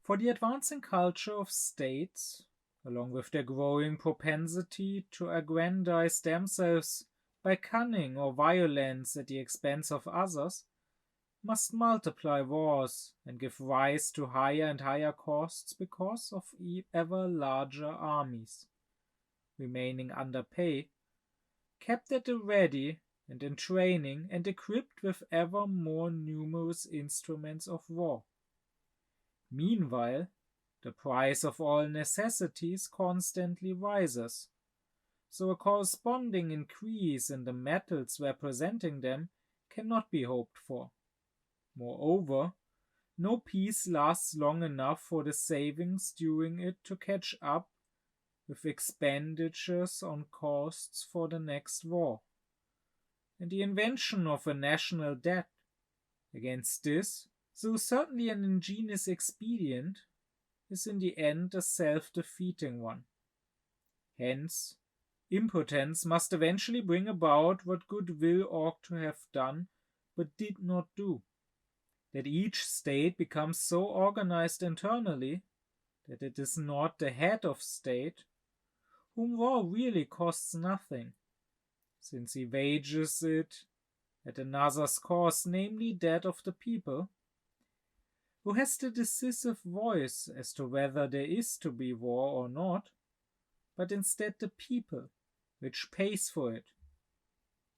For the advancing culture of states, along with their growing propensity to aggrandize themselves by cunning or violence at the expense of others, must multiply wars and give rise to higher and higher costs because of ever larger armies, remaining under pay, kept at the ready and in training and equipped with ever more numerous instruments of war. Meanwhile, the price of all necessities constantly rises, so a corresponding increase in the metals representing them cannot be hoped for. Moreover, no peace lasts long enough for the savings during it to catch up with expenditures on costs for the next war, and the invention of a national debt against this, though certainly an ingenious expedient, is in the end a self-defeating one. Hence, impotence must eventually bring about what good will ought to have done but did not do, that each state becomes so organized internally that it is not the head of state, whom war really costs nothing, since he wages it at another's cost, namely that of the people, who has the decisive voice as to whether there is to be war or not, but instead the people, which pays for it.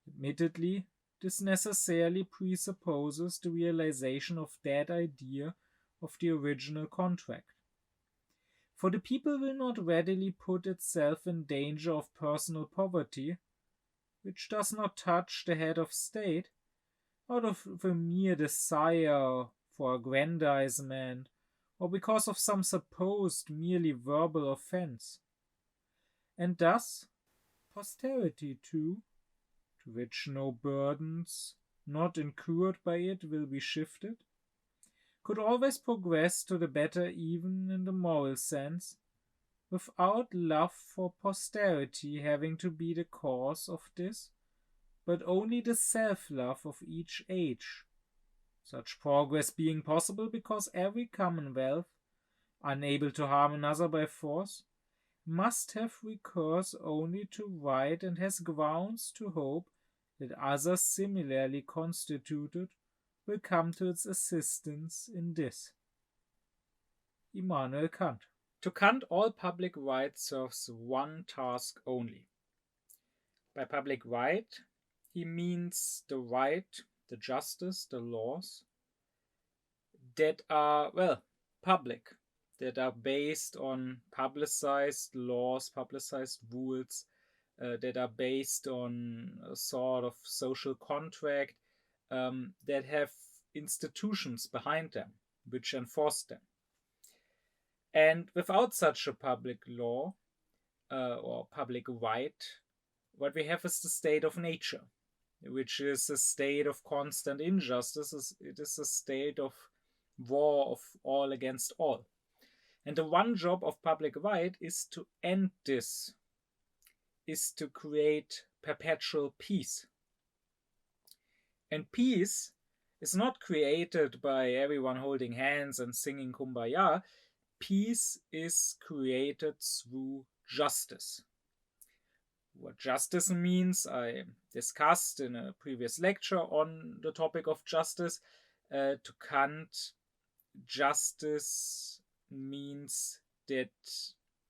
Admittedly, this necessarily presupposes the realization of that idea of the original contract. For the people will not readily put itself in danger of personal poverty, which does not touch the head of state, out of the mere desire for aggrandizement, or because of some supposed merely verbal offense. And thus, posterity too, to which no burdens not incurred by it will be shifted, could always progress to the better even in the moral sense, without love for posterity having to be the cause of this, but only the self-love of each age. Such progress being possible because every commonwealth, unable to harm another by force, must have recourse only to right and has grounds to hope that others similarly constituted will come to its assistance in this. Immanuel Kant. To Kant, all public right serves one task only. By public right, he means the right, the justice, the laws that are, public, that are based on publicized laws, publicized rules, that are based on a sort of social contract, that have institutions behind them, which enforce them. And without such a public law or public right, what we have is the state of nature, which is a state of constant injustice. It is a state of war of all against all. And the one job of public right is to end this, is to create perpetual peace. And peace is not created by everyone holding hands and singing Kumbaya. Peace is created through justice. What justice means, I discussed in a previous lecture on the topic of justice. To Kant, justice means that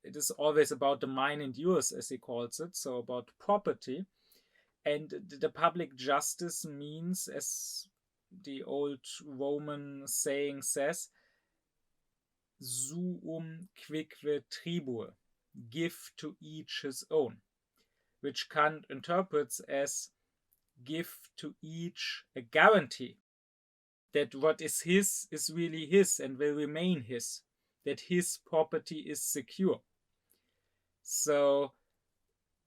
it is always about the mine and yours, as he calls it, so about property. And the public justice means, as the old Roman saying says, suum quicque tribur, give to each his own, which Kant interprets as give to each a guarantee that what is his is really his and will remain his, that his property is secure, so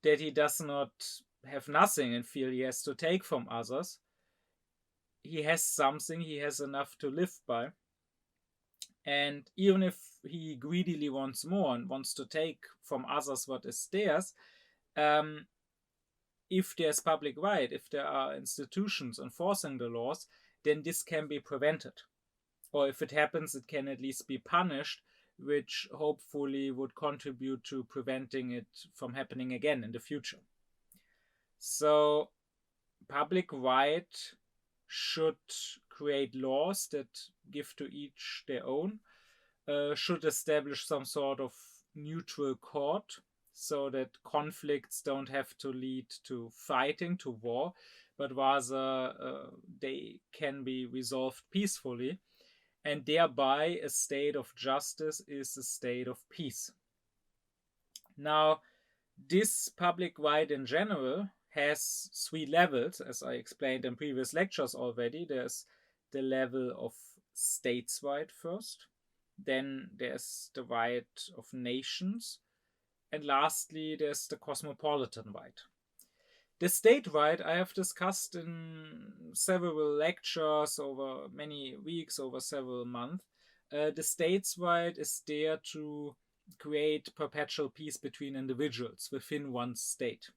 that he does not have nothing and feel he has to take from others. He has something, he has enough to live by. And even if he greedily wants more and wants to take from others what is theirs, if there's public right, if there are institutions enforcing the laws, then this can be prevented. or if it happens, it can at least be punished, which hopefully would contribute to preventing it from happening again in the future. So public right should create laws that give to each their own, should establish some sort of neutral court so that conflicts don't have to lead to fighting, to war, but rather they can be resolved peacefully. And thereby, a state of justice is a state of peace. Now, this public right in general has 3 levels, as I explained in previous lectures already. There's the level of states' right first, then there's the right of nations, and lastly, there's the cosmopolitan right. The state right I have discussed in several lectures over many weeks, over several months. The state's right is there to create perpetual peace between individuals within one state.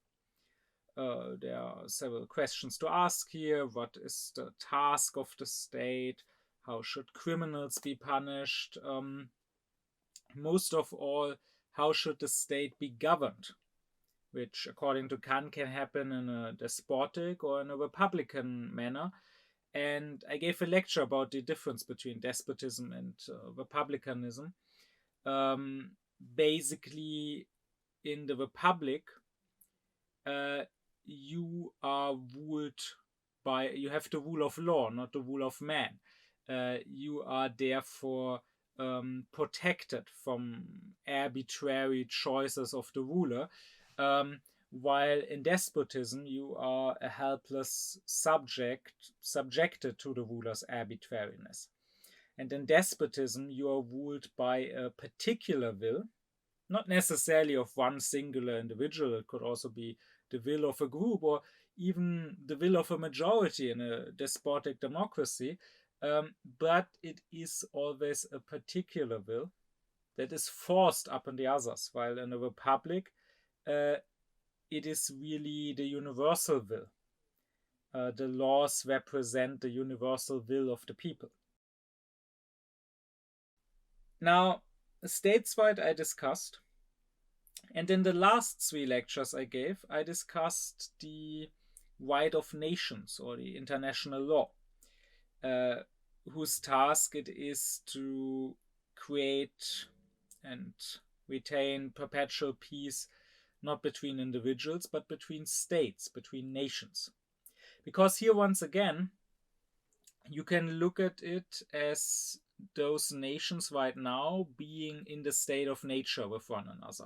There are several questions to ask here. What is the task of the state? How should criminals be punished? Most of all, how should the state be governed? Which, according to Kant, can happen in a despotic or in a republican manner. And I gave a lecture about the difference between despotism and republicanism. Basically, in the republic, you are ruled by, you have the rule of law, not the rule of man. You are therefore protected from arbitrary choices of the ruler. While in despotism, you are a helpless subject subjected to the ruler's arbitrariness. And in despotism, you are ruled by a particular will, not necessarily of one singular individual. It could also be the will of a group or even the will of a majority in a despotic democracy. But it is always a particular will that is forced upon the others, while in a republic, it is really the universal will. The laws represent the universal will of the people. Now, states right I discussed, and in the last 3 lectures I gave, I discussed the right of nations, or the international law, whose task it is to create and retain perpetual peace, not between individuals, but between states, between nations. Because here, once again, you can look at it as those nations right now being in the state of nature with one another,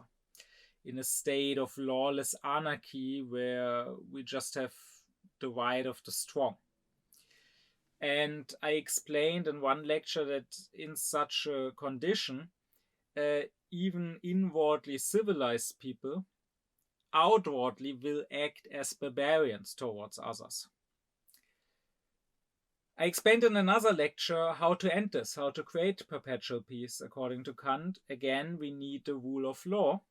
in a state of lawless anarchy where we just have the right of the strong. And I explained in one lecture that in such a condition, even inwardly civilized people outwardly will act as barbarians towards others. I explained in another lecture how to end this, how to create perpetual peace. According to Kant, again, we need the rule of law.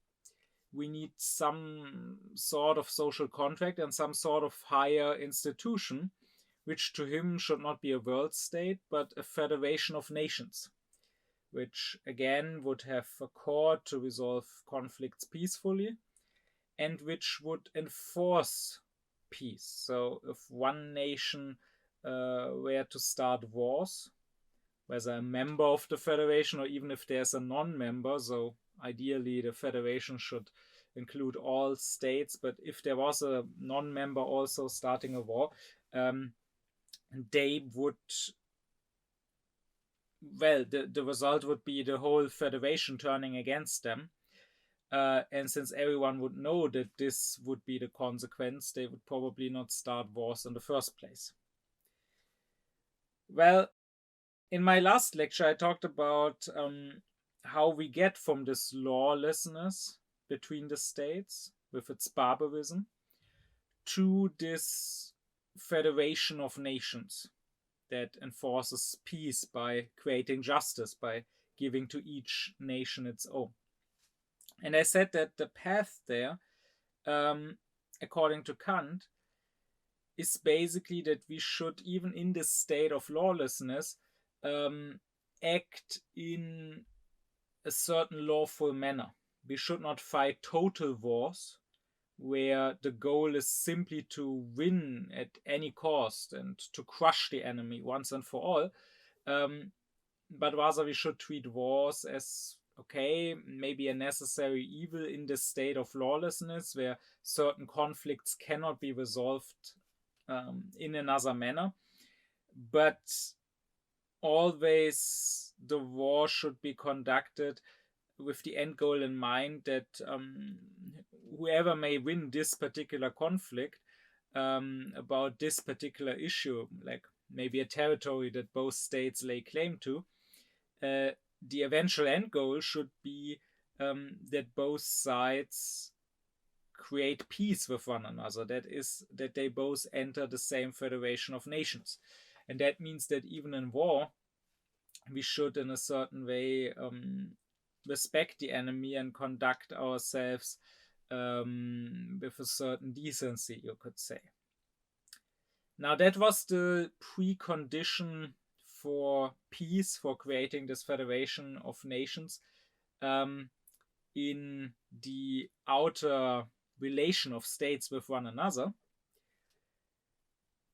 We need some sort of social contract and some sort of higher institution, which to him should not be a world state, but a federation of nations, which again would have a court to resolve conflicts peacefully, and which would enforce peace. So if one nation were to start wars, whether a member of the federation or even if there's a non-member, so ideally the federation should include all states, but if there was a non-member also starting a war, they would, well, the result would be the whole federation turning against them. And since everyone would know that this would be the consequence, they would probably not start wars in the first place. Well, in my last lecture, I talked about how we get from this lawlessness between the states, with its barbarism, to this federation of nations that enforces peace by creating justice, by giving to each nation its own. And I said that the path there, according to Kant, is basically that we should, even in this state of lawlessness, act in a certain lawful manner. We should not fight total wars where the goal is simply to win at any cost and to crush the enemy once and for all. But rather we should treat wars as, okay, maybe a necessary evil in this state of lawlessness where certain conflicts cannot be resolved in another manner. But always the war should be conducted with the end goal in mind that whoever may win this particular conflict about this particular issue, like maybe a territory that both states lay claim to, the eventual end goal should be that both sides create peace with one another. That is, that they both enter the same federation of nations. And that means that even in war, we should in a certain way respect the enemy and conduct ourselves with a certain decency, you could say. Now that was the precondition for peace, for creating this federation of nations in the outer relation of states with one another.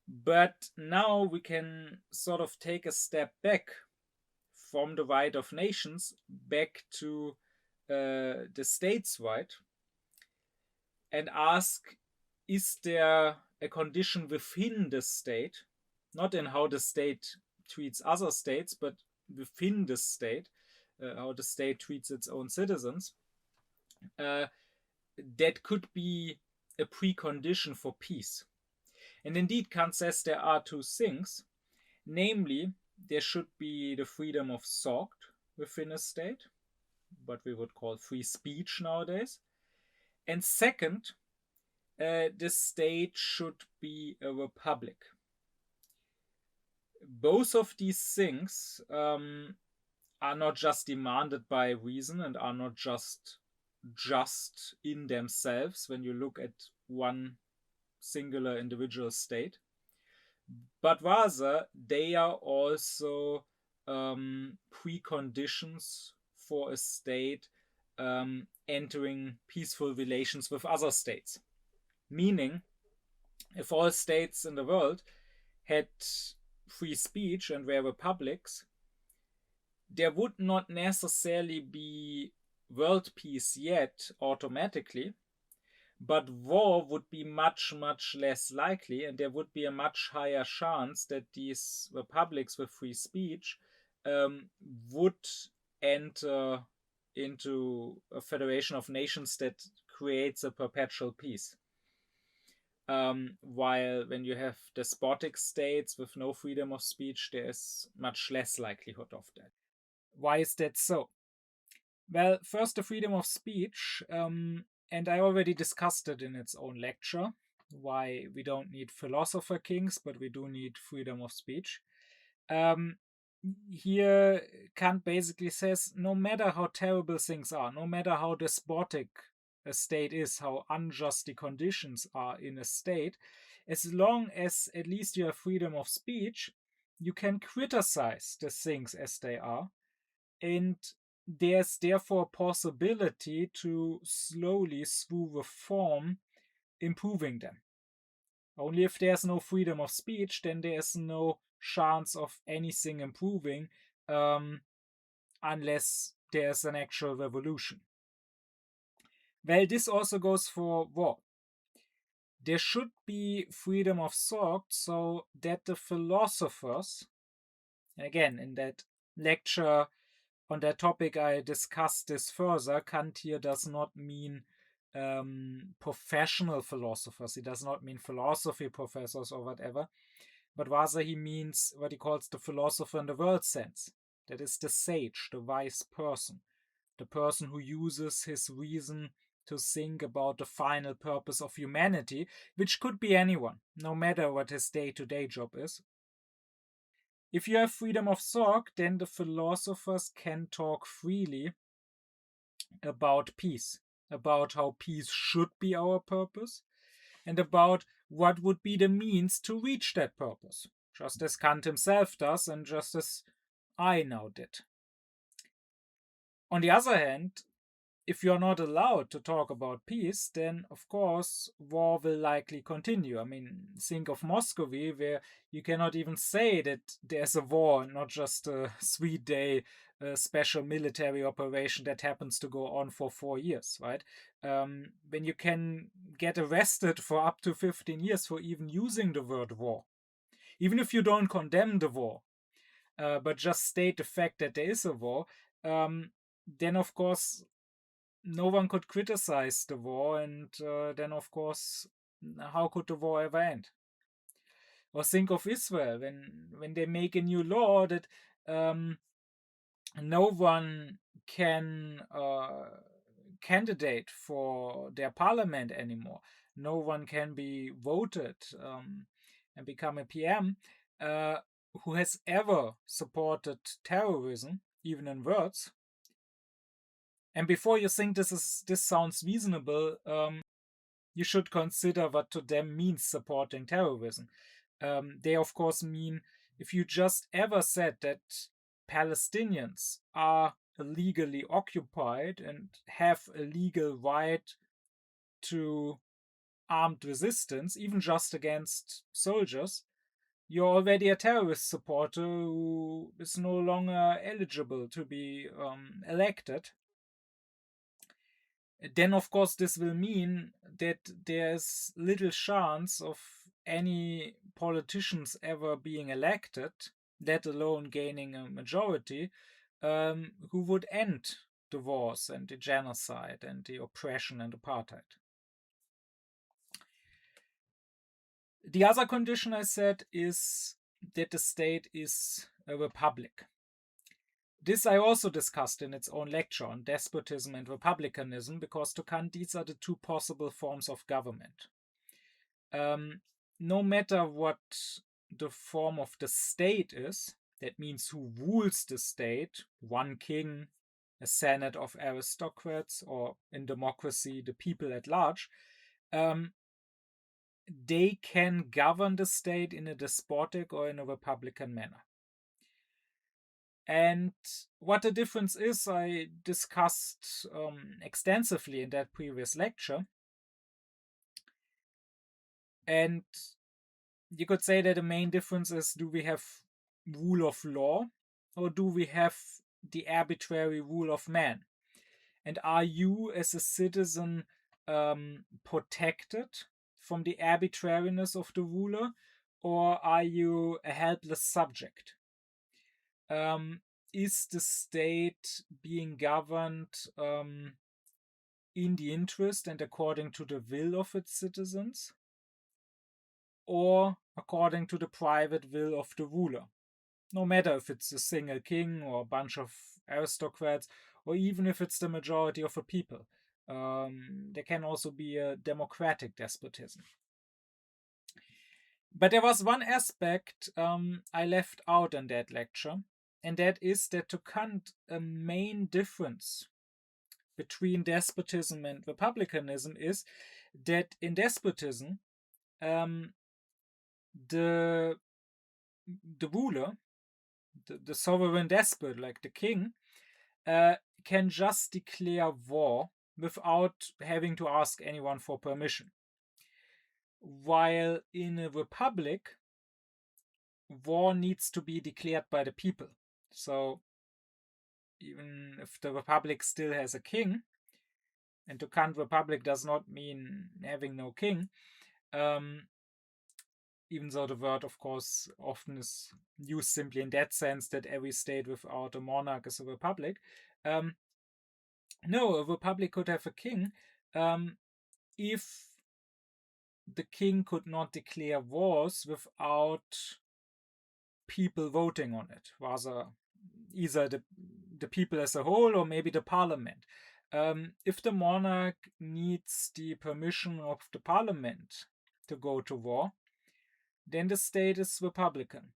But now we can sort of take a step back from the right of nations back to the states' right and ask, is there a condition within the state, not in how the state treats other states, but within the state, how the state treats its own citizens, that could be a precondition for peace. And indeed, Kant says there are two things, namely, there should be the freedom of thought within a state, what we would call free speech nowadays. And second, the state should be a republic. Both of these things are not just demanded by reason and are not just in themselves when you look at one singular individual state, but rather they are also preconditions for a state entering peaceful relations with other states. Meaning, if all states in the world had free speech and were republics, there would not necessarily be world peace yet automatically, but war would be much, much less likely, and there would be a much higher chance that these republics with free speech would enter into a federation of nations that creates a perpetual peace. While when you have despotic states with no freedom of speech, there is much less likelihood of that. Why is that so? Well, first, the freedom of speech, and I already discussed it in its own lecture, why we don't need philosopher kings, but we do need freedom of speech. Here, Kant basically says, no matter how terrible things are, no matter how despotic a state is, how unjust the conditions are in a state, as long as at least you have freedom of speech, you can criticize the things as they are, and there's therefore a possibility to slowly, through reform, improving them. Only if there's no freedom of speech, then there's no chance of anything improving, unless there's an actual revolution. Well, this also goes for war. There should be freedom of thought so that the philosophers, again, in that lecture on that topic I discussed this further, Kant here does not mean professional philosophers. He does not mean philosophy professors or whatever, but rather he means what he calls the philosopher in the world sense. That is the sage, the wise person, the person who uses his reason to think about the final purpose of humanity, which could be anyone, no matter what his day-to-day job is. If you have freedom of thought, then the philosophers can talk freely about peace, about how peace should be our purpose, and about what would be the means to reach that purpose, just as Kant himself does, and just as I now did. On the other hand, if you're not allowed to talk about peace, then of course war will likely continue. I mean, think of Muscovy, where you cannot even say that there's a war, not just a 3-day special military operation that happens to go on for 4 years, right? When you can get arrested for up to 15 years for even using the word war, even if you don't condemn the war, but just state the fact that there is a war, then of course no one could criticize the war, and then of course, how could the war ever end? Or think of Israel, when they make a new law that no one can candidate for their parliament anymore, no one can be voted and become a PM who has ever supported terrorism, even in words. And before you think this sounds reasonable, you should consider what to them means supporting terrorism. They of course mean, if you just ever said that Palestinians are illegally occupied and have a legal right to armed resistance, even just against soldiers, you're already a terrorist supporter who is no longer eligible to be elected. Then of course this will mean that there's little chance of any politicians ever being elected, let alone gaining a majority, who would end the wars and the genocide and the oppression and apartheid. The other condition I said is that the state is a republic. This I also discussed in its own lecture on despotism and republicanism, because to Kant these are the two possible forms of government. No matter what the form of the state is, that means who rules the state, one king, a senate of aristocrats, or in democracy, the people at large, they can govern the state in a despotic or in a republican manner. And what the difference is, I discussed extensively in that previous lecture. And you could say that the main difference is, do we have rule of law or do we have the arbitrary rule of man? And are you as a citizen protected from the arbitrariness of the ruler, or are you a helpless subject? Is the state being governed in the interest and according to the will of its citizens, or according to the private will of the ruler? No matter if it's a single king or a bunch of aristocrats, or even if it's the majority of a people. There can also be a democratic despotism. But there was one aspect I left out in that lecture, and that is that to Kant, a main difference between despotism and republicanism is that in despotism, the ruler, the sovereign despot, like the king, can just declare war without having to ask anyone for permission. While in a republic, war needs to be declared by the people. So even if the republic still has a king, and to Kant, republic does not mean having no king, even though the word, of course, often is used simply in that sense, that every state without a monarch is a republic. No, a republic could have a king if the king could not declare wars without people voting on it, rather either the people as a whole or maybe the parliament. If the monarch needs the permission of the parliament to go to war, then the state is republican.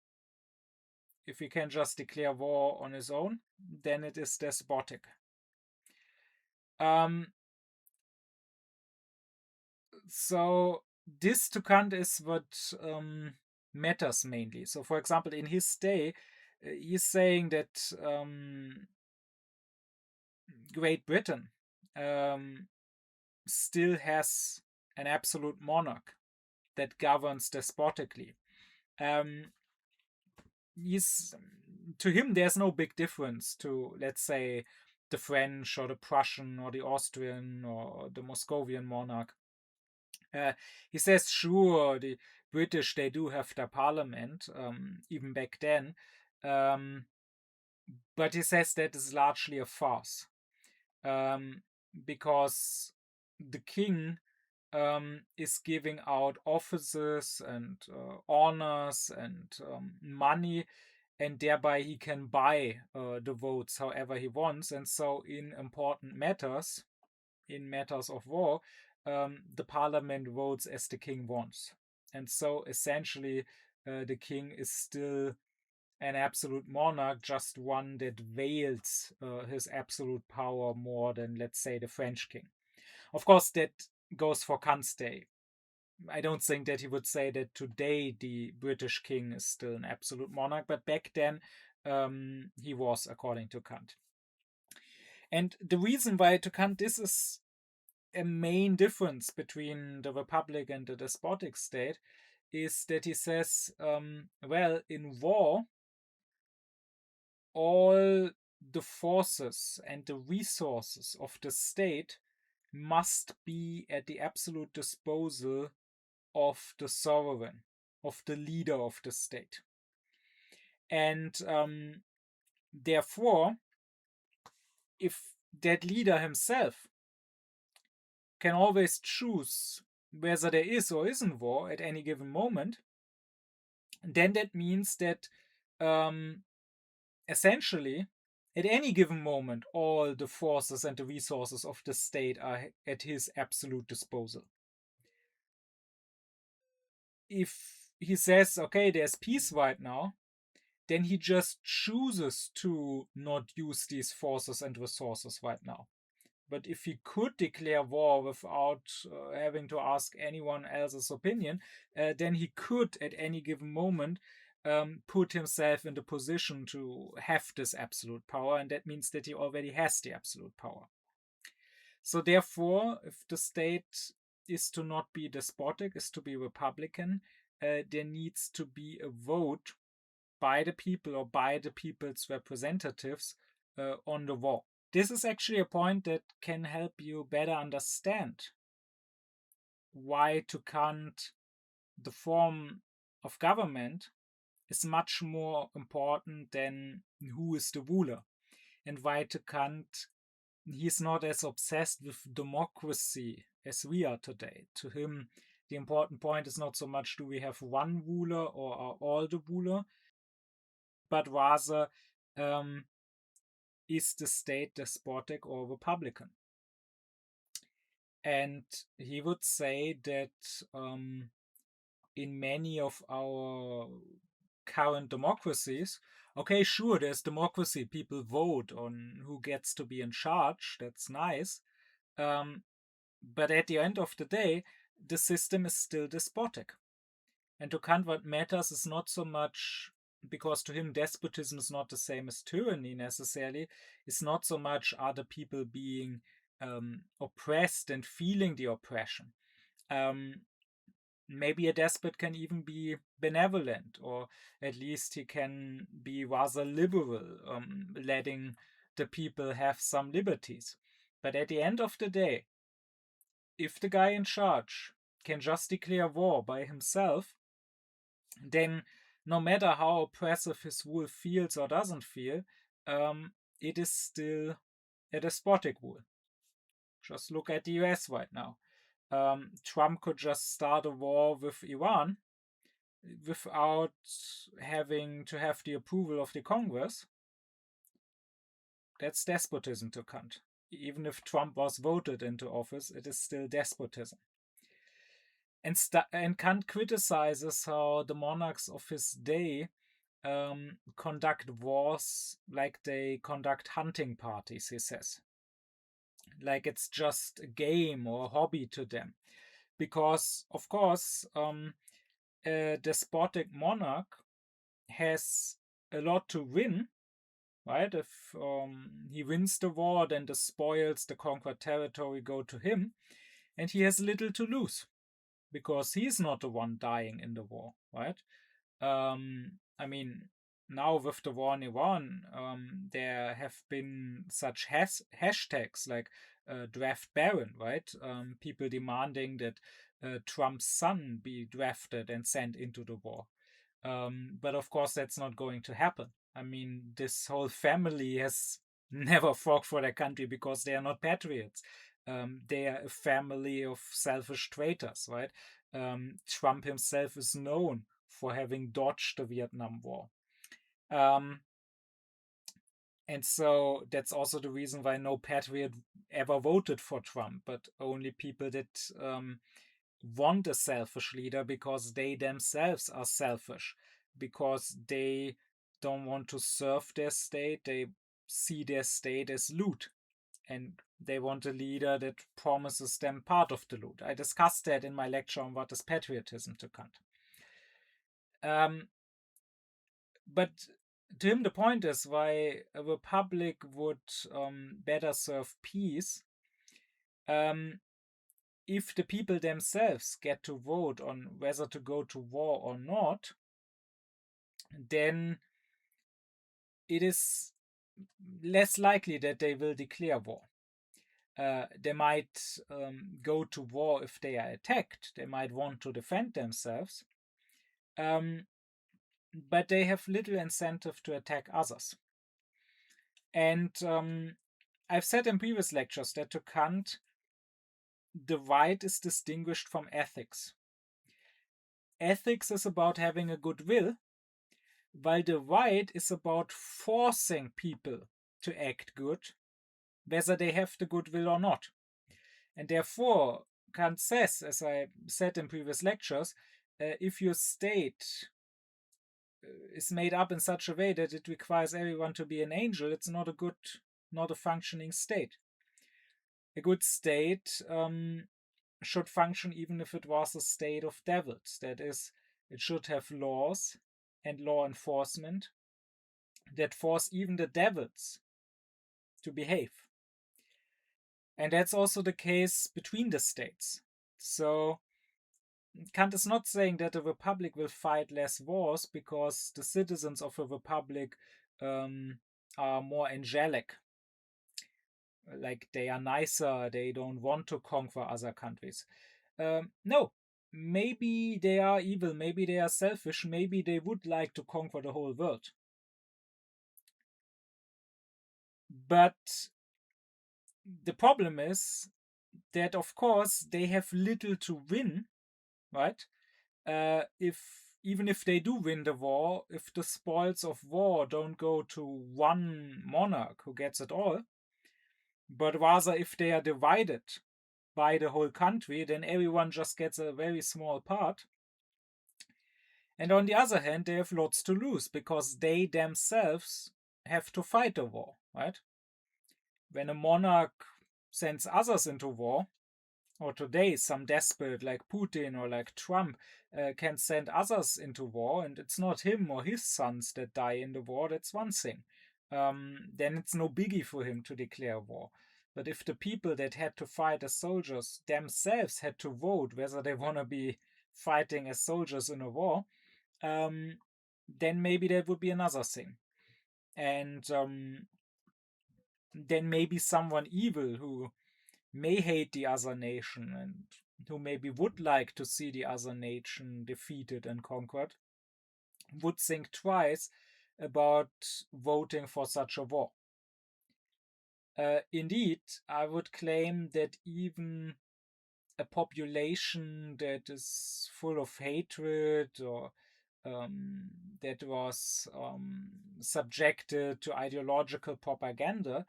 If he can just declare war on his own, then it is despotic. So this to Kant is what matters mainly. So for example, in his day, he's saying that Great Britain still has an absolute monarch that governs despotically. To him, there's no big difference to, let's say, the French or the Prussian or the Austrian or the Moscovian monarch. He says, sure, the British, they do have their parliament, even back then, but he says that is largely a farce, because the king is giving out offices and honors and money, and thereby he can buy the votes however he wants. And so in important matters, in matters of war, the parliament votes as the king wants. And so essentially the king is still an absolute monarch, just one that veils his absolute power more than, let's say, the French king. Of course, that goes for Kant's day. I don't think that he would say that today the British king is still an absolute monarch, but back then he was, according to Kant. And the reason why, to Kant, this is a main difference between the republic and the despotic state is that he says, well, in war, all the forces and the resources of the state must be at the absolute disposal of the sovereign, of the leader of the state. And therefore, if that leader himself can always choose whether there is or isn't war at any given moment, then that means that essentially at any given moment all the forces and the resources of the state are at his absolute disposal. If he says, okay, there's peace right now, then he just chooses to not use these forces and resources right now. But if he could declare war without having to ask anyone else's opinion, then he could at any given moment put himself in the position to have this absolute power, and that means that he already has the absolute power. So therefore, if the state is to not be despotic, is to be republican, there needs to be a vote by the people or by the people's representatives on the war. This is actually a point that can help you better understand why, to Kant, the form of government is much more important than who is the ruler, and why, to Kant, he's not as obsessed with democracy as we are today. To him, the important point is not so much do we have one ruler or are all the ruler, but rather is the state despotic or republican? And he would say that in many of our current democracies, okay, sure, there's democracy, people vote on who gets to be in charge, that's nice, but at the end of the day, the system is still despotic. And to Kant, what matters is not so much, because to him despotism is not the same as tyranny necessarily, it's not so much are the people being oppressed and feeling the oppression. Maybe a despot can even be benevolent, or at least he can be rather liberal, letting the people have some liberties. But at the end of the day, if the guy in charge can just declare war by himself, then no matter how oppressive his rule feels or doesn't feel, it is still a despotic rule. Just look at the US right now. Trump could just start a war with Iran without having to have the approval of the Congress. That's despotism to Kant. Even if Trump was voted into office, it is still despotism. And Kant criticizes how the monarchs of his day conduct wars like they conduct hunting parties, he says. Like it's just a game or a hobby to them. Because, of course, a despotic monarch has a lot to win, right? If he wins the war, then the spoils, the conquered territory go to him, and he has little to lose because he's not the one dying in the war, right? I mean, now with the war in Iran, there have been such hashtags like draft Baron, right? People demanding that Trump's son be drafted and sent into the war. But of course, that's not going to happen. I mean, this whole family has never fought for their country because they are not patriots. They are a family of selfish traitors, right? Trump himself is known for having dodged the Vietnam War. And so that's also the reason why no patriot ever voted for Trump, but only people that want a selfish leader because they themselves are selfish, because they don't want to serve their state. They see their state as loot, and they want a leader that promises them part of the loot. I discussed that in my lecture on what is patriotism to Kant. But to him, the point is why a republic would better serve peace if the people themselves get to vote on whether to go to war or not. Then it is less likely that they will declare war. They might go to war if they are attacked. They might want to defend themselves. But they have little incentive to attack others. And I've said in previous lectures that to Kant, the right is distinguished from ethics. Ethics is about having a good will, while the right is about forcing people to act good, whether they have the goodwill or not. And therefore, Kant says, as I said in previous lectures, if your state is made up in such a way that it requires everyone to be an angel, it's not a functioning state. A good state should function even if it was a state of devils. That is, it should have laws and law enforcement that force even the devils to behave. And that's also the case between the states. So Kant is not saying that a republic will fight less wars because the citizens of a republic are more angelic. Like they are nicer, they don't want to conquer other countries. No, maybe they are evil, maybe they are selfish, maybe they would like to conquer the whole world. But the problem is that, of course, they have little to win, right? Even if they do win the war, if the spoils of war don't go to one monarch who gets it all, but rather if they are divided by the whole country, then everyone just gets a very small part. And on the other hand, they have lots to lose because they themselves have to fight the war, right? When a monarch sends others into war, or today some despot like Putin or like Trump can send others into war, and it's not him or his sons that die in the war, that's one thing. Then it's no biggie for him to declare war. But if the people that had to fight as soldiers themselves had to vote whether they want to be fighting as soldiers in a war, then maybe that would be another thing. And then maybe someone evil who may hate the other nation and who maybe would like to see the other nation defeated and conquered would think twice about voting for such a war. Indeed, I would claim that even a population that is full of hatred or that was subjected to ideological propaganda,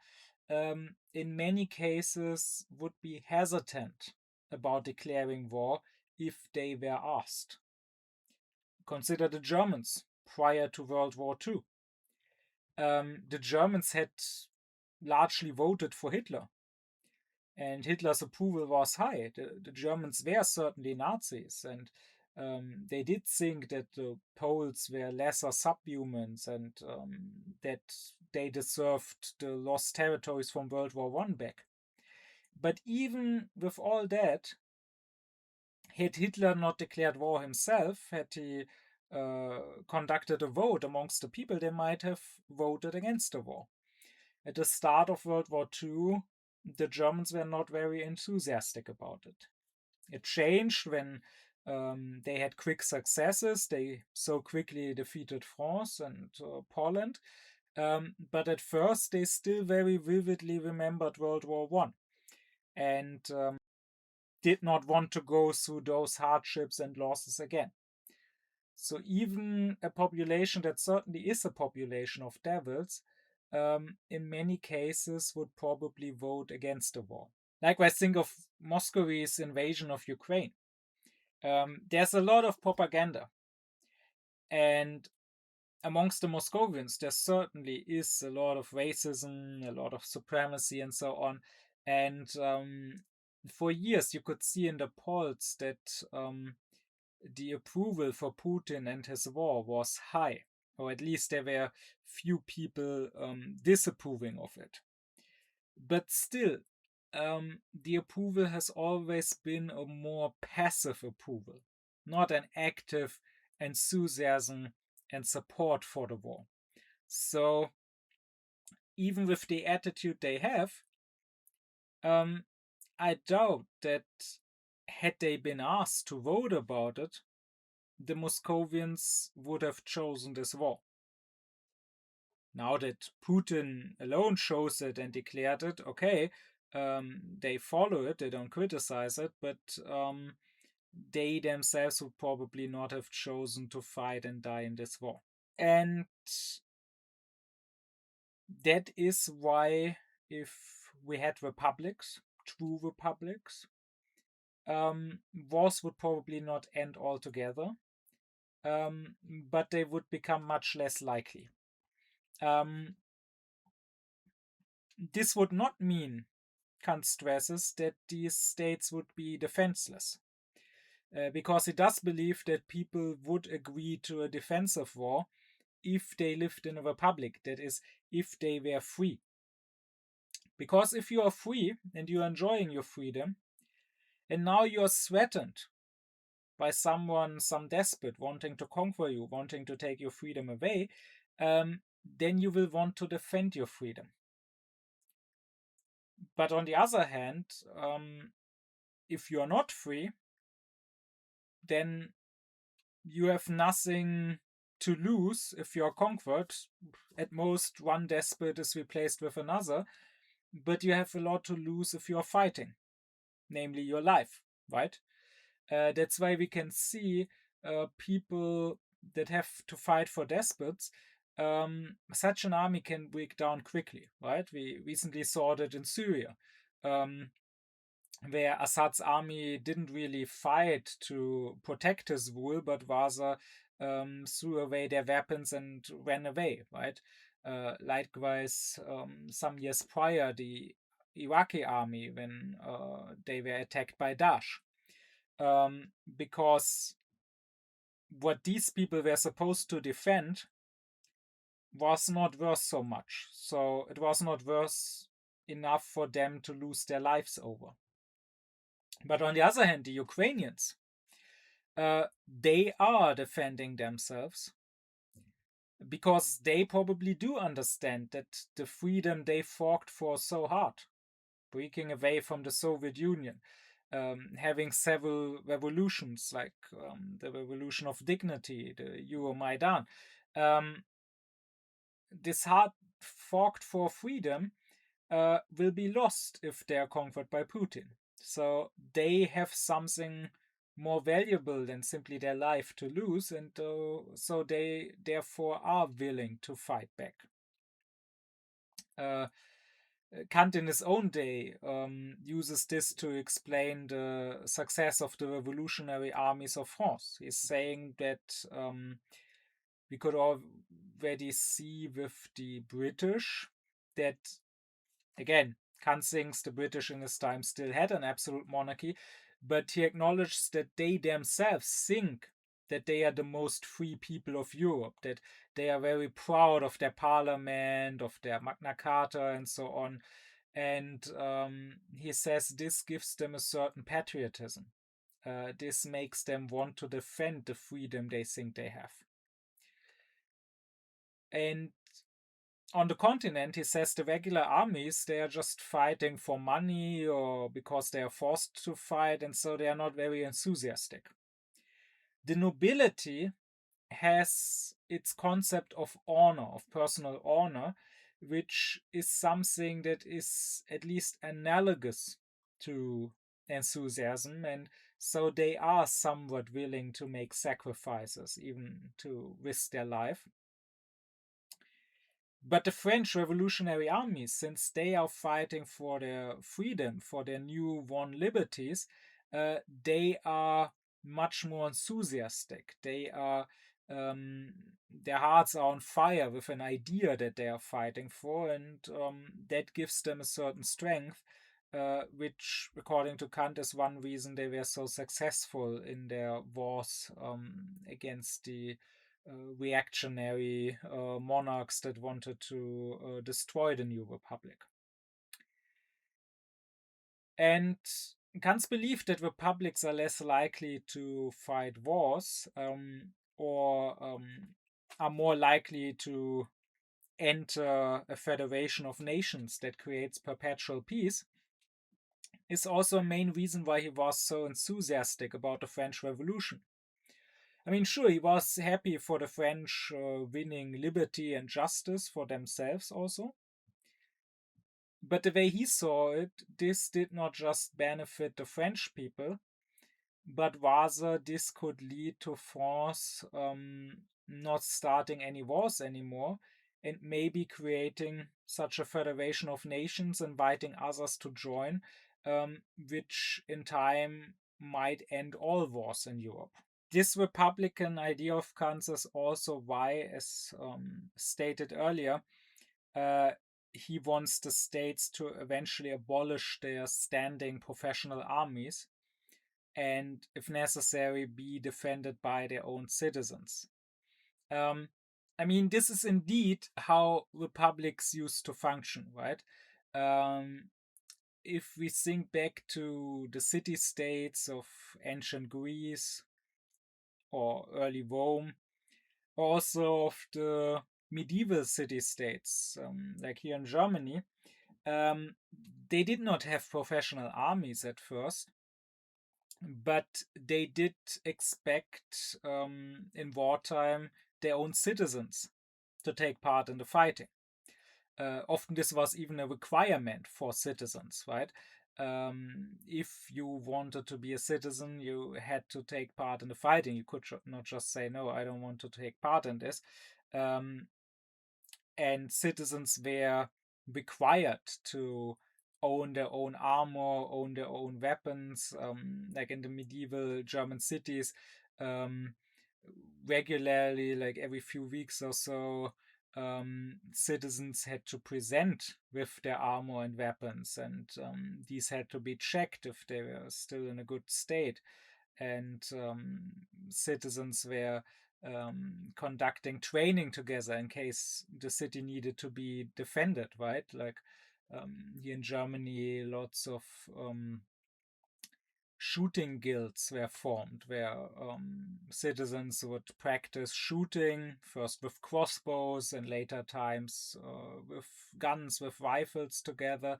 in many cases would be hesitant about declaring war if they were asked. Consider the Germans prior to World War II. The Germans had largely voted for Hitler, and Hitler's approval was high. The Germans were certainly Nazis, and they did think that the Poles were lesser subhumans and that they deserved the lost territories from World War I back. But even with all that, had Hitler not declared war himself, had he conducted a vote amongst the people, they might have voted against the war. At the start of World War II, the Germans were not very enthusiastic about it. It changed when they had quick successes. They so quickly defeated France and Poland. But at first, they still very vividly remembered World War I and did not want to go through those hardships and losses again. So even a population that certainly is a population of devils, in many cases would probably vote against the war. Likewise, think of Muscovy's invasion of Ukraine. There's a lot of propaganda. And amongst the Moscovians, there certainly is a lot of racism, a lot of supremacy, and so on. And for years, you could see in the polls that the approval for Putin and his war was high, or at least there were few people disapproving of it. But still, the approval has always been a more passive approval, not an active enthusiasm and support for the war. So, even with the attitude they have, I doubt that had they been asked to vote about it, the Moscovians would have chosen this war. Now that Putin alone chose it and declared it, okay, they follow it, they don't criticize it, but they themselves would probably not have chosen to fight and die in this war. And that is why, if we had republics, true republics, wars would probably not end altogether, but they would become much less likely. This would not mean, Kant stresses, that these states would be defenseless, because he does believe that people would agree to a defensive war if they lived in a republic, that is, if they were free. Because if you are free and you are enjoying your freedom, and now you are threatened by someone, some despot wanting to conquer you, wanting to take your freedom away, then you will want to defend your freedom. But on the other hand, if you are not free, then you have nothing to lose if you are conquered. At most, one despot is replaced with another, but you have a lot to lose if you are fighting, namely your life, right? That's why we can see people that have to fight for despots. Such an army can break down quickly, right? We recently saw that in Syria, where Assad's army didn't really fight to protect his rule, but rather threw away their weapons and ran away, right? Likewise, some years prior, the Iraqi army, when they were attacked by Daesh, because what these people were supposed to defend was not worth so much. So it was not worth enough for them to lose their lives over. But on the other hand, the Ukrainians, they are defending themselves because they probably do understand that the freedom they fought for so hard, breaking away from the Soviet Union, having several revolutions like the Revolution of Dignity, the Euromaidan, this hard fought for freedom will be lost if they are conquered by Putin. So they have something more valuable than simply their life to lose, and so they therefore are willing to fight back. Kant in his own day uses this to explain the success of the revolutionary armies of France. He's saying that we could already see with the British that, again, Kant thinks the British in his time still had an absolute monarchy, but he acknowledges that they themselves think that they are the most free people of Europe, that they are very proud of their parliament, of their Magna Carta, and so on. And he says this gives them a certain patriotism. This makes them want to defend the freedom they think they have. And on the continent, he says the regular armies, they are just fighting for money or because they are forced to fight, and so they are not very enthusiastic. The nobility has its concept of honor, of personal honor, which is something that is at least analogous to enthusiasm, and so they are somewhat willing to make sacrifices, even to risk their life. But the French Revolutionary armies, since they are fighting for their freedom, for their new won liberties, they are much more enthusiastic. They are their hearts are on fire with an idea that they are fighting for, and that gives them a certain strength, which, according to Kant, is one reason they were so successful in their wars against the reactionary monarchs that wanted to destroy the new republic. And Kant's belief that republics are less likely to fight wars or are more likely to enter a federation of nations that creates perpetual peace is also a main reason why he was so enthusiastic about the French Revolution. I mean, sure, he was happy for the French winning liberty and justice for themselves also. But the way he saw it, this did not just benefit the French people, but rather this could lead to France not starting any wars anymore and maybe creating such a federation of nations, inviting others to join, which in time might end all wars in Europe. This republican idea of Kant's is also why, as stated earlier, he wants the states to eventually abolish their standing professional armies and, if necessary, be defended by their own citizens. I mean, this is indeed how republics used to function, right? If we think back to the city-states of ancient Greece or early Rome, also of the medieval city-states, like here in Germany, they did not have professional armies at first, but they did expect in wartime their own citizens to take part in the fighting. Often this was even a requirement for citizens, right? If you wanted to be a citizen, you had to take part in the fighting. You could not just say, no, I don't want to take part in this. And citizens were required to own their own armor, own their own weapons, like in the medieval German cities. Regularly, like every few weeks or so, citizens had to present with their armor and weapons, and these had to be checked if they were still in a good state. And citizens were conducting training together in case the city needed to be defended, right? Like here in Germany, lots of shooting guilds were formed where citizens would practice shooting, first with crossbows and later times with guns, with rifles together.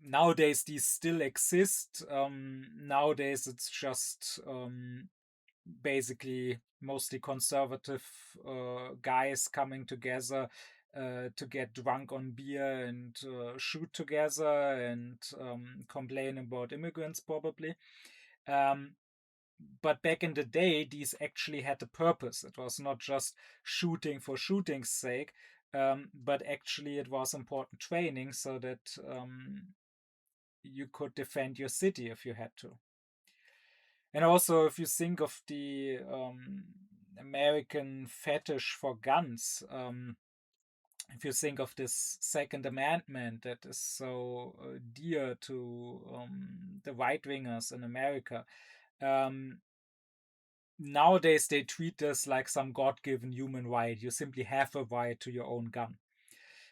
Nowadays these still exist. Nowadays it's just basically mostly conservative guys coming together to get drunk on beer and shoot together and complain about immigrants, probably. But back in the day, these actually had a purpose. It was not just shooting for shooting's sake, but actually it was important training so that you could defend your city if you had to. And also, if you think of the American fetish for guns, if you think of this Second Amendment that is so dear to the right-wingers in America, nowadays they treat this like some God-given human right. You simply have a right to your own gun.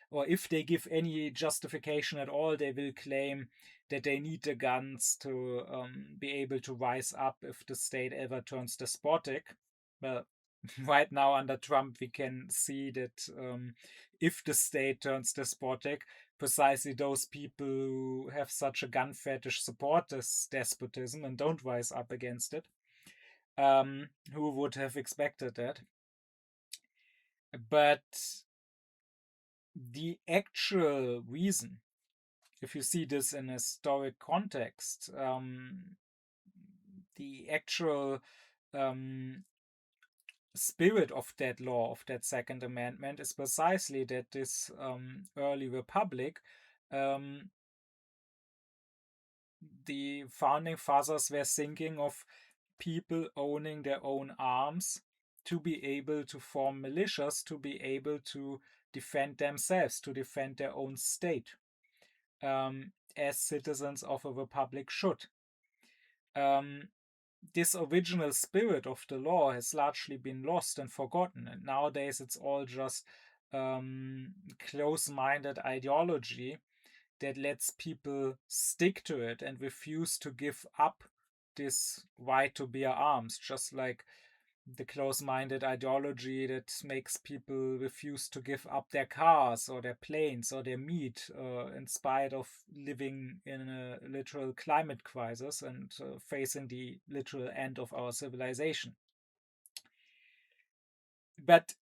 Or if they give any justification at all, they will claim that they need the guns to be able to rise up if the state ever turns despotic. Well, right now under Trump, we can see that if the state turns despotic, precisely those people who have such a gun fetish support this despotism and don't rise up against it. Who would have expected that? But the actual reason, if you see this in a historic context, the actual spirit of that law, of that Second Amendment, is precisely that this early republic, the founding fathers were thinking of people owning their own arms to be able to form militias, to be able to defend themselves, to defend their own state, as citizens of a republic should. This original spirit of the law has largely been lost and forgotten, and nowadays it's all just close-minded ideology that lets people stick to it and refuse to give up this right to bear arms, just like the close-minded ideology that makes people refuse to give up their cars or their planes or their meat in spite of living in a literal climate crisis and facing the literal end of our civilization. But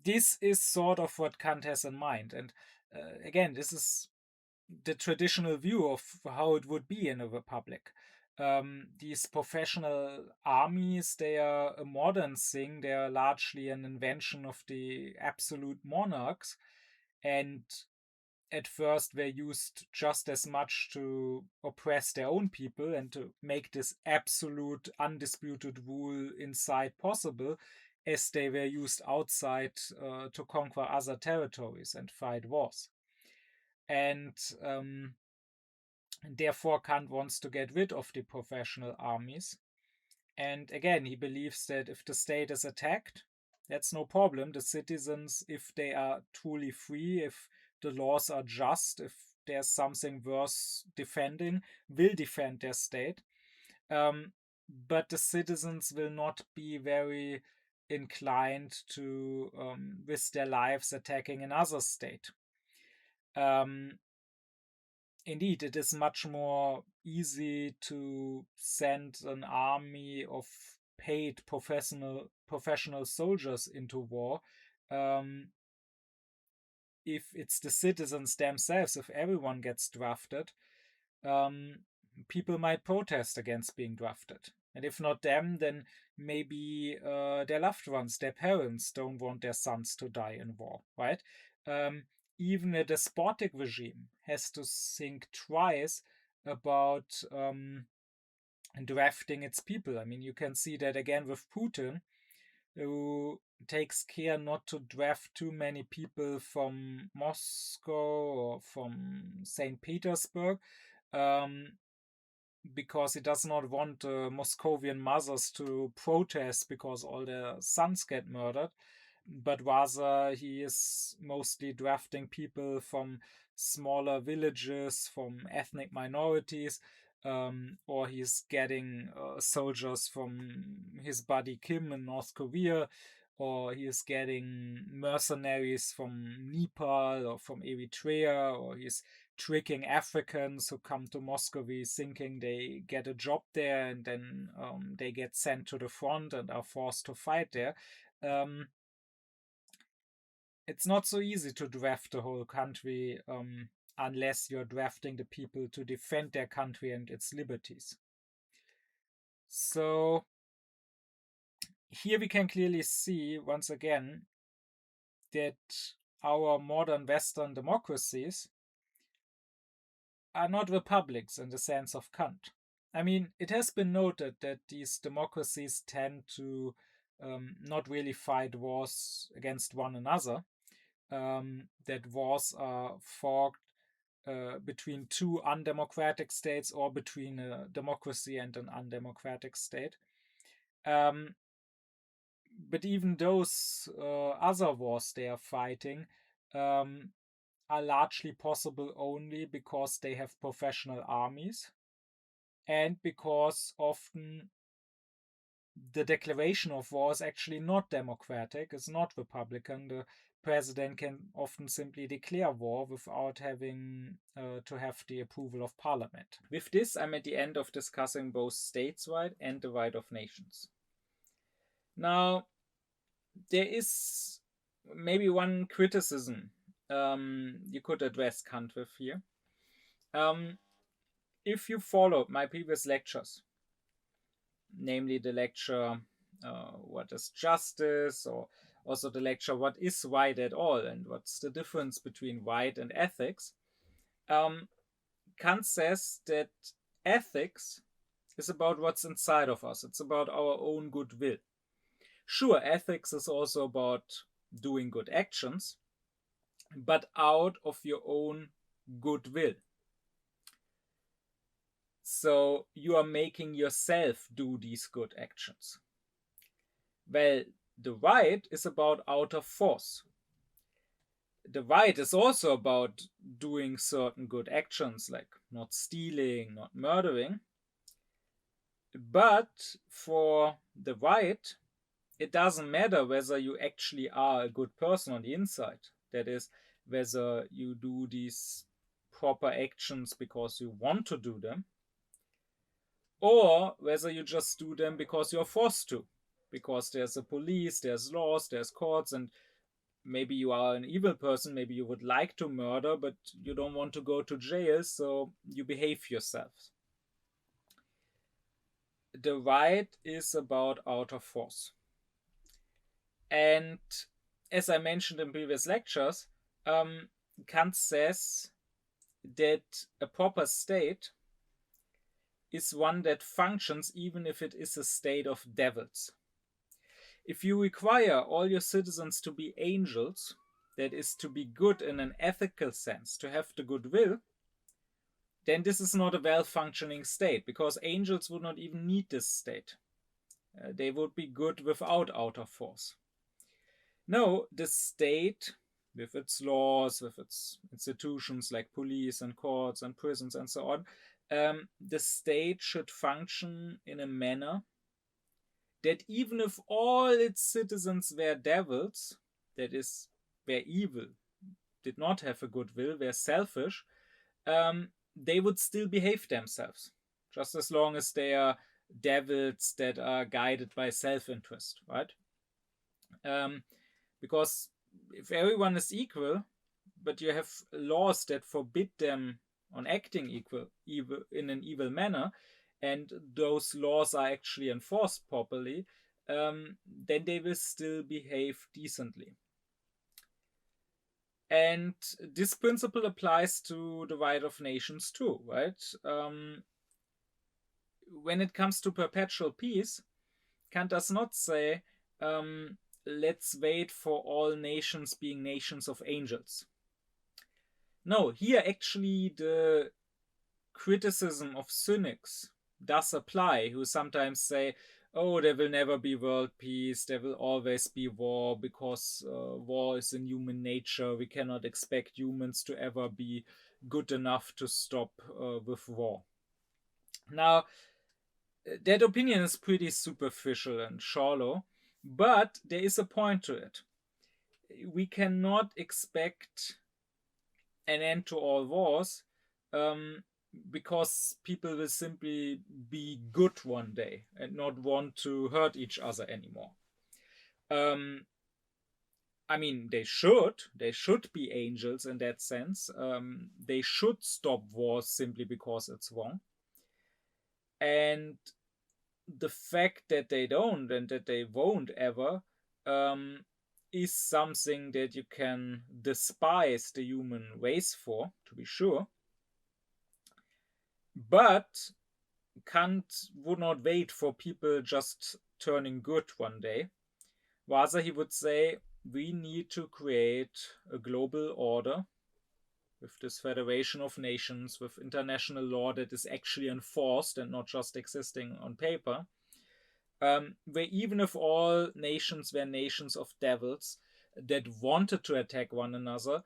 this is sort of what Kant has in mind. And again, this is the traditional view of how it would be in a republic. These professional armies, they are a modern thing. They are largely an invention of the absolute monarchs. And at first, were used just as much to oppress their own people and to make this absolute, undisputed rule inside possible, as they were used outside to conquer other territories and fight wars. And therefore, Kant wants to get rid of the professional armies. And again, he believes that if the state is attacked, that's no problem. The citizens, if they are truly free, if the laws are just, if there's something worth defending, will defend their state. But the citizens will not be very inclined to risk their lives attacking another state. Indeed, it is much more easy to send an army of paid professional soldiers into war if it's the citizens themselves. If everyone gets drafted, people might protest against being drafted. And if not them, then maybe their loved ones, their parents, don't want their sons to die in war, right? Even a despotic regime has to think twice about drafting its people. I mean, you can see that again with Putin, who takes care not to draft too many people from Moscow or from St. Petersburg, because he does not want Moscovian mothers to protest because all their sons get murdered, but rather he is mostly drafting people from smaller villages, from ethnic minorities, or he's getting soldiers from his buddy Kim in North Korea, or he is getting mercenaries from Nepal or from Eritrea, or he's tricking Africans who come to Moscow thinking they get a job there, and then they get sent to the front and are forced to fight there. It's not so easy to draft the whole country unless you're drafting the people to defend their country and its liberties. So here we can clearly see once again that our modern Western democracies are not republics in the sense of Kant. I mean, it has been noted that these democracies tend to not really fight wars against one another. that wars are fought between two undemocratic states or between a democracy and an undemocratic state. But even those other wars they are fighting are largely possible only because they have professional armies and because often the declaration of war is actually not democratic, it's not republican. The president can often simply declare war without having to have the approval of parliament. With this, I'm at the end of discussing both states' right and the right of nations. Now, there is maybe one criticism you could address Kant with here. If you followed my previous lectures, namely the lecture what is justice, or also the lecture what is right at all and what's the difference between right and ethics, Kant says that ethics is about what's inside of us. It's about our own goodwill. Sure, ethics is also about doing good actions, but out of your own goodwill. So you are making yourself do these good actions. Well, the right is about outer force. The right is also about doing certain good actions, like not stealing, not murdering. But for the right, it doesn't matter whether you actually are a good person on the inside. That is, whether you do these proper actions because you want to do them, or whether you just do them because you're forced to, because there's a police, there's laws, there's courts, and maybe you are an evil person, maybe you would like to murder, but you don't want to go to jail, so you behave yourself. The right is about outer force. And as I mentioned in previous lectures, Kant says that a proper state is one that functions even if it is a state of devils. If you require all your citizens to be angels, that is, to be good in an ethical sense, to have the goodwill, then this is not a well-functioning state, because angels would not even need this state. They would be good without outer force. No, the state, with its laws, with its institutions like police and courts and prisons and so on, the state should function in a manner that even if all its citizens were devils, that is, were evil, did not have a goodwill, were selfish, they would still behave themselves, just as long as they are devils that are guided by self-interest, right? Because if everyone is equal, but you have laws that forbid them on acting evil in an evil manner, and those laws are actually enforced properly, then they will still behave decently. And this principle applies to the right of nations too, right? When it comes to perpetual peace, Kant does not say, let's wait for all nations being nations of angels. No, here actually the criticism of cynics does apply, who sometimes say, oh, there will never be world peace, there will always be war, because war is in human nature, we cannot expect humans to ever be good enough to stop with war. Now, that opinion is pretty superficial and shallow, but there is a point to it. We cannot expect an end to all wars because people will simply be good one day and not want to hurt each other anymore. I mean, they should be angels in that sense. They should stop wars simply because it's wrong. And the fact that they don't and that they won't ever is something that you can despise the human race for, to be sure. But Kant would not wait for people just turning good one day. Rather, he would say, we need to create a global order with this federation of nations, with international law that is actually enforced and not just existing on paper, where even if all nations were nations of devils that wanted to attack one another,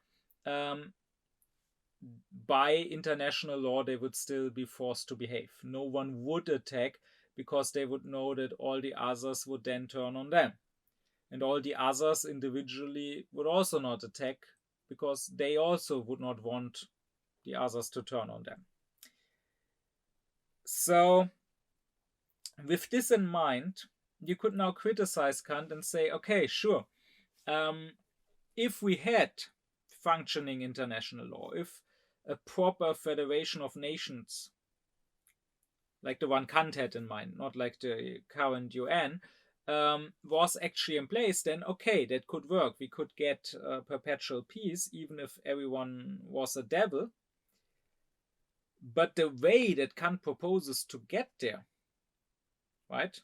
by international law they would still be forced to behave. No one would attack because they would know that all the others would then turn on them. And all the others individually would also not attack because they also would not want the others to turn on them. So, with this in mind, you could now criticize Kant and say, okay, sure, if we had functioning international law, if a proper federation of nations, like the one Kant had in mind, not like the current UN, was actually in place, then okay, that could work. We could get perpetual peace, even if everyone was a devil. But the way that Kant proposes to get there, right,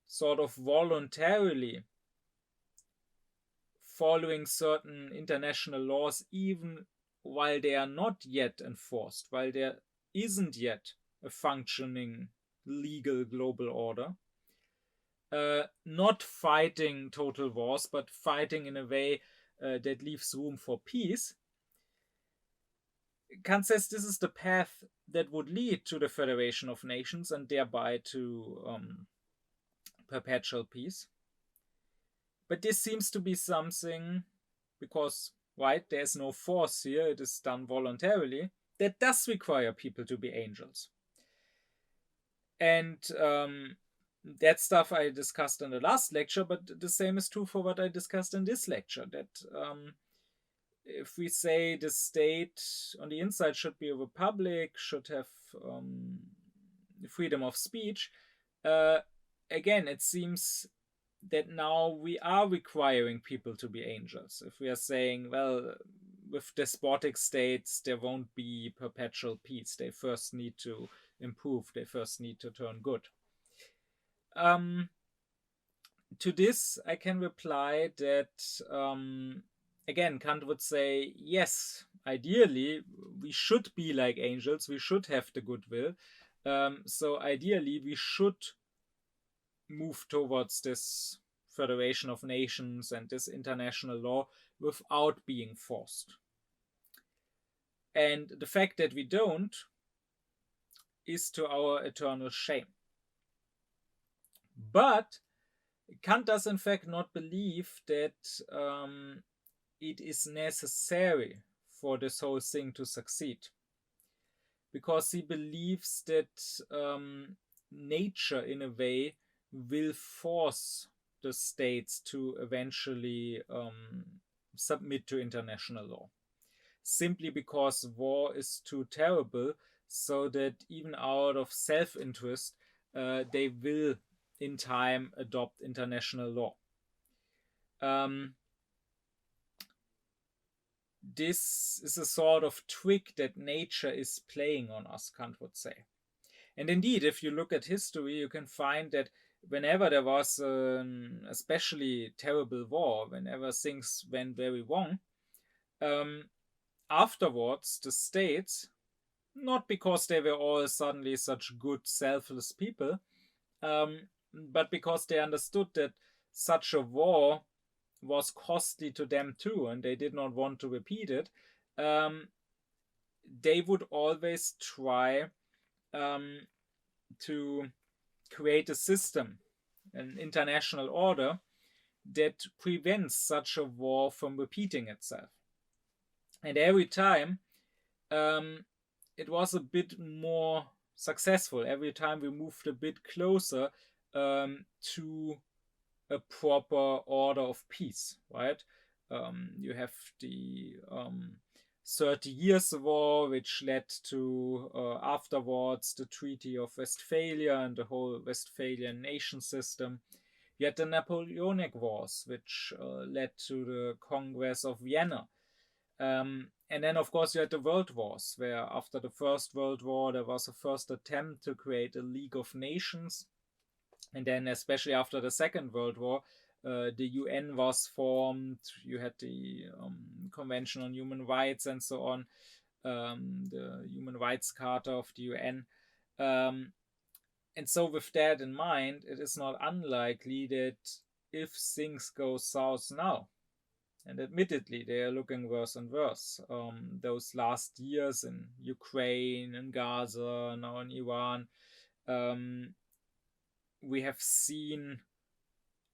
sort of voluntarily following certain international laws, even while they are not yet enforced, while there isn't yet a functioning legal global order, not fighting total wars, but fighting in a way that leaves room for peace. Kant says this is the path that would lead to the Federation of Nations and thereby to perpetual peace. But this seems to be something, because, right, there's no force here, it is done voluntarily, that does require people to be angels. And that stuff I discussed in the last lecture, but the same is true for what I discussed in this lecture, that if we say the state on the inside should be a republic, should have freedom of speech, again, it seems that now we are requiring people to be angels. If we are saying, well, with despotic states, there won't be perpetual peace. They first need to improve. They first need to turn good. To this, I can reply that, again, Kant would say, yes, ideally, we should be like angels. We should have the goodwill. So ideally, we should move towards this federation of nations and this international law without being forced. And the fact that we don't is to our eternal shame. But Kant does in fact not believe that it is necessary for this whole thing to succeed, because he believes that nature in a way will force the states to eventually submit to international law, simply because war is too terrible, so that even out of self-interest they will in time adopt international law. This is a sort of trick that nature is playing on us, Kant would say. And indeed, if you look at history, you can find that whenever there was an especially terrible war, whenever things went very wrong, afterwards the states, not because they were all suddenly such good, selfless people, but because they understood that such a war was costly to them too, and they did not want to repeat it, they would always try to create a system, an international order that prevents such a war from repeating itself. And every time it was a bit more successful. Every time we moved a bit closer to a proper order of peace, right? You have the 30 Years' War, which led to afterwards the Treaty of Westphalia and the whole Westphalian nation system. You had the Napoleonic Wars, which led to the Congress of Vienna. And then, of course, you had the World Wars, where after the First World War, there was a first attempt to create a League of Nations. And then, especially after the Second World War, the UN was formed, you had the Convention on Human Rights and so on, the Human Rights Charter of the UN. And so with that in mind, it is not unlikely that if things go south now, and admittedly they are looking worse and worse, those last years in Ukraine, in Gaza, now in Iran, we have seen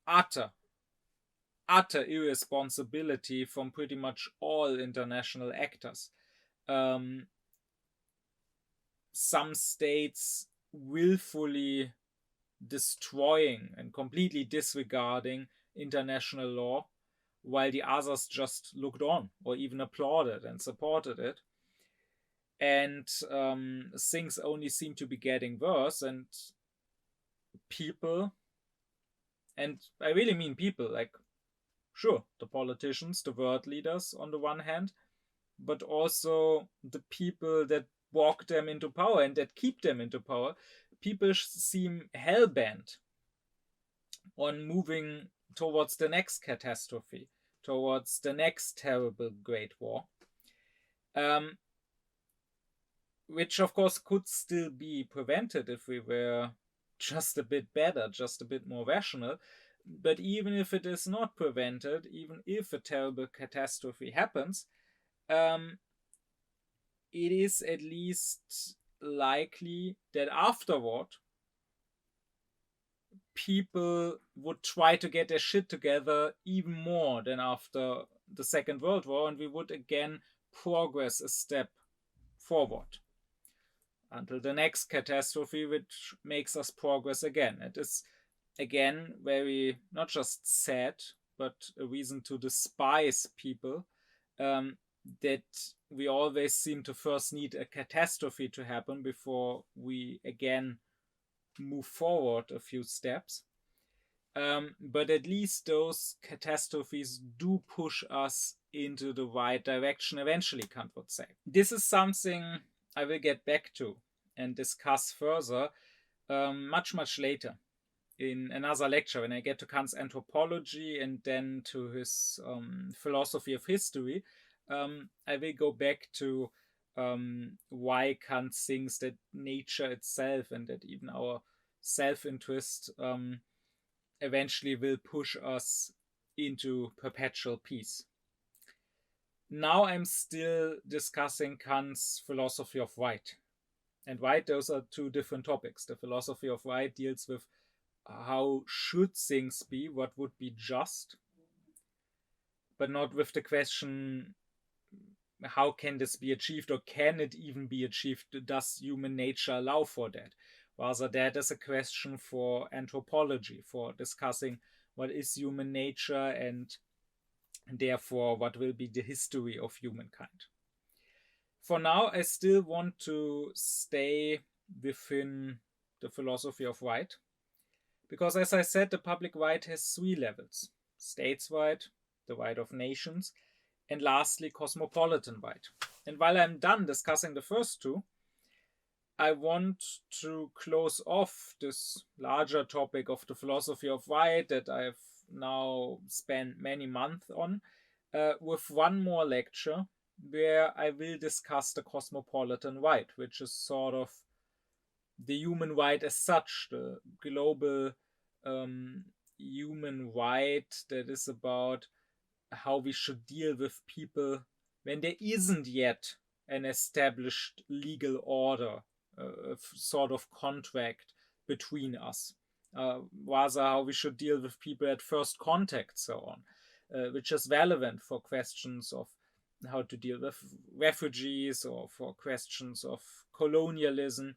utter irresponsibility from pretty much all international actors. Some states willfully destroying and completely disregarding international law, while the others just looked on or even applauded and supported it. And things only seem to be getting worse, and people, and I really mean people, like, sure, the politicians, the world leaders on the one hand, but also the people that walk them into power and that keep them into power. People seem hell-bent on moving towards the next catastrophe, towards the next terrible Great War, which of course could still be prevented if we were just a bit better, just a bit more rational. But even if it is not prevented, even if a terrible catastrophe happens, it is at least likely that afterward people would try to get their shit together even more than after the Second World War, and we would again progress a step forward until the next catastrophe, which makes us progress again. It is again very, not just sad, but a reason to despise people, that we always seem to first need a catastrophe to happen before we again move forward a few steps. But at least those catastrophes do push us into the right direction eventually, Kant would say. This is something I will get back to and discuss further much later in another lecture when I get to Kant's anthropology and then to his philosophy of history. I will go back to why Kant thinks that nature itself and that even our self-interest eventually will push us into perpetual peace. Now I'm still discussing Kant's philosophy of right. And right, those are two different topics. The philosophy of right deals with how should things be, what would be just, but not with the question, how can this be achieved, or can it even be achieved? Does human nature allow for that? Rather, that is a question for anthropology, for discussing what is human nature and therefore what will be the history of humankind. For now, I still want to stay within the philosophy of right, because as I said, the public right has three levels: states' right, the right of nations, and lastly, cosmopolitan right. And while I'm done discussing the first two, I want to close off this larger topic of the philosophy of right that I've now spent many months on with one more lecture where I will discuss the cosmopolitan right, which is sort of the human right as such, the global human right that is about how we should deal with people when there isn't yet an established legal order, a sort of contract between us. Rather, how we should deal with people at first contact, so on, which is relevant for questions of how to deal with refugees or for questions of colonialism.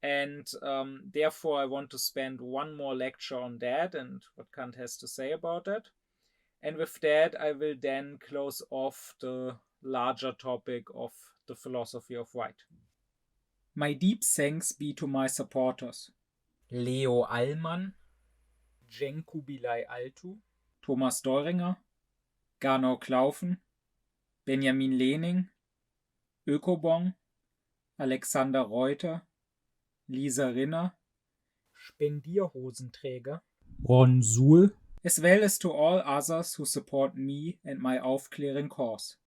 And therefore, I want to spend one more lecture on that and what Kant has to say about that. And with that, I will then close off the larger topic of the philosophy of right. My deep thanks be to my supporters: Leo Allmann, Cenk Kubilay Altu, Thomas Doringer, Gernot Klaufen, Benjamin Lehning, Ökobong, Alexander Reuter, Lisa Rinner, Spendierhosenträger, Ron Suhl, as well as to all others who support me and my aufkläring cause.